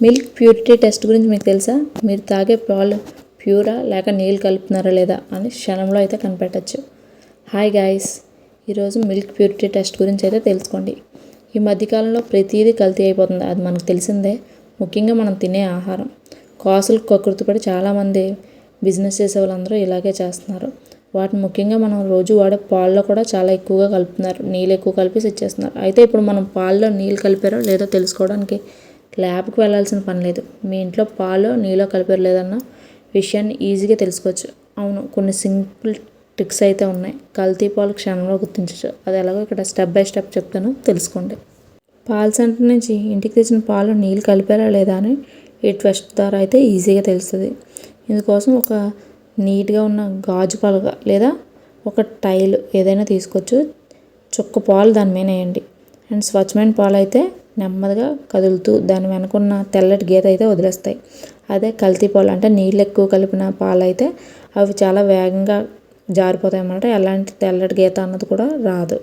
Milk purity test గురించి మీకు తెలుసా? మీరు తాగే పాలు ప్యూరా లేక నీళ్ళు కలుపుతున్నారా లేదా అని క్షణంలో అయితే కనిపెట్టచ్చు. హాయ్ గాయ్స్, ఈరోజు మిల్క్ ప్యూరిటీ టెస్ట్ గురించి అయితే తెలుసుకోండి. ఈ మధ్యకాలంలో ప్రతిదీ కల్తీ అయిపోతుంది, అది మనకు తెలిసిందే. ముఖ్యంగా మనం తినే ఆహారం కాసులు కకృతిపడి చాలామంది బిజినెస్ చేసే వాళ్ళందరూ ఇలాగే చేస్తున్నారు. వాటిని ముఖ్యంగా మనం రోజు వాడే పాల్లో కూడా చాలా ఎక్కువగా కలుపుతున్నారు, నీళ్ళు ఎక్కువ కలిపి ఇచ్చేస్తున్నారు. అయితే ఇప్పుడు మనం పాల్లో నీళ్ళు కలిపారో లేదో తెలుసుకోవడానికి ల్యాబ్కి వెళ్ళాల్సిన పని లేదు. మీ ఇంట్లో పాలు నీళ్ళు కలిపారు లేదన్న విషయాన్ని ఈజీగా తెలుసుకోవచ్చు. అవును, కొన్ని సింపుల్ ట్రిక్స్ అయితే ఉన్నాయి. కల్తీ పాలు క్షణంలో గుర్తించవచ్చు. అది ఎలాగో ఇక్కడ స్టెప్ బై స్టెప్ చెప్తాను, తెలుసుకోండి. పాల సెంటర్ నుంచి ఇంటికి తెచ్చిన పాలు నీళ్ళు కలిపారా లేదా అని ఈ టెస్ట్ ద్వారా అయితే ఈజీగా తెలుస్తుంది. ఇందుకోసం ఒక నీట్గా ఉన్న గాజు పలక లేదా ఒక టైల్ ఏదైనా తీసుకోవచ్చు. చుక్క పాలు దాని మీద వేయండి. అండ్ స్వచ్ఛమైన పాలు అయితే నెమ్మదిగా కదులుతూ దాని వెనుకున్న తెల్లటి గీత అయితే వదిలేస్తాయి. అదే కల్తీ పాలు అంటే నీళ్ళు ఎక్కువ కలిపిన పాలు అయితే అవి చాలా వేగంగా జారిపోతాయి అన్నమాట. ఎలాంటి తెల్లటి గీత అన్నది కూడా రాదు.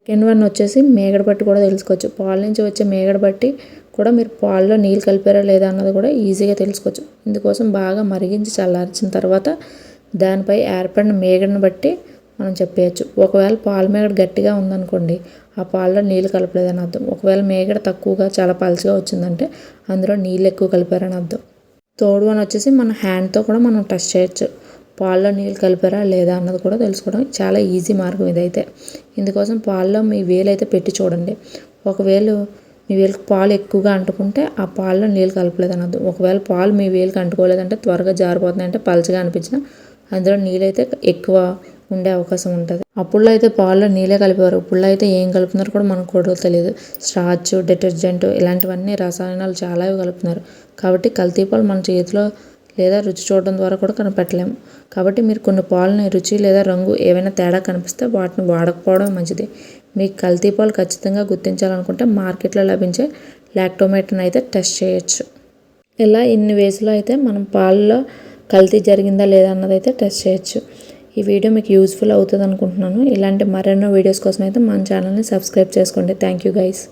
సెకండ్ వన్ వచ్చేసి మేగడ బట్టి కూడా తెలుసుకోవచ్చు. పాల నుంచి వచ్చే మేగడ బట్టి కూడా మీరు పాలలో నీళ్ళు కలిపారా లేదా అన్నది కూడా ఈజీగా తెలుసుకోవచ్చు. ఇందుకోసం బాగా మరిగించి చల్లార్చిన తర్వాత దానిపై ఏర్పడిన మేగడను బట్టి మనం చెప్పేయచ్చు. ఒకవేళ పాల మేగడ గట్టిగా ఉందనుకోండి, ఆ పాలలో నీళ్ళు కలపలేదని అర్థం. ఒకవేళ మేగడ తక్కువగా చాలా పలుచగా వచ్చిందంటే అందులో నీళ్ళు ఎక్కువ కలిపారని అర్థం. థర్డ్ వన్ వచ్చేసి మన హ్యాండ్తో కూడా మనం టెస్ట్ చేయొచ్చు. పాలలో నీళ్ళు కలిపారా లేదా అన్నది కూడా తెలుసుకోవడం చాలా ఈజీ మార్గం ఇదైతే. ఇందుకోసం పాలలో మీ వేలు అయితే పెట్టి చూడండి. ఒకవేళ మీ వేలుకి పాలు ఎక్కువగా అంటుకుంటే ఆ పాలలో నీళ్ళు కలపలేదని అర్థం. ఒకవేళ పాలు మీ వేలుకి అంటుకోలేదంటే త్వరగా జారిపోతున్నాయంటే పలుచగా అనిపించినా అందులో నీళ్ళైతే ఎక్కువ ఉండే అవకాశం ఉంటుంది. అప్పుడులో అయితే పాలలో నీళ్ళే కలిపేవారు. ఇప్పుడులో అయితే ఏం కలుపుతున్నారో కూడా మనకు కూడా తెలియదు. స్టార్చ్, డిటర్జెంట్ ఇలాంటివన్నీ రసాయనాలు చాలా కలుపుతున్నారు. కాబట్టి కల్తీ పాలు మన చేతిలో లేదా రుచి చూడడం ద్వారా కూడా కనిపెట్టలేము. కాబట్టి మీరు కొన్ని పాలని రుచి లేదా రంగు ఏవైనా తేడా కనిపిస్తే వాటిని వాడకపోవడం మంచిది. మీకు కల్తీ పాలు ఖచ్చితంగా గుర్తించాలనుకుంటే మార్కెట్లో లభించే లాక్టోమీటర్ని అయితే టెస్ట్ చేయొచ్చు. ఇలా ఇన్ని వేస్లో అయితే మనం పాలలో కల్తీ జరిగిందా లేదా అన్నది అయితే టెస్ట్ చేయొచ్చు. ఈ వీడియో మీకు యూజ్ఫుల్ అవుతుంది అనుకుంటున్నాను. ఇలాంటి మరెన్నో వీడియోస్ కోసం అయితే మన ఛానల్ని సబ్స్క్రైబ్ చేసుకోండి. Thank you guys.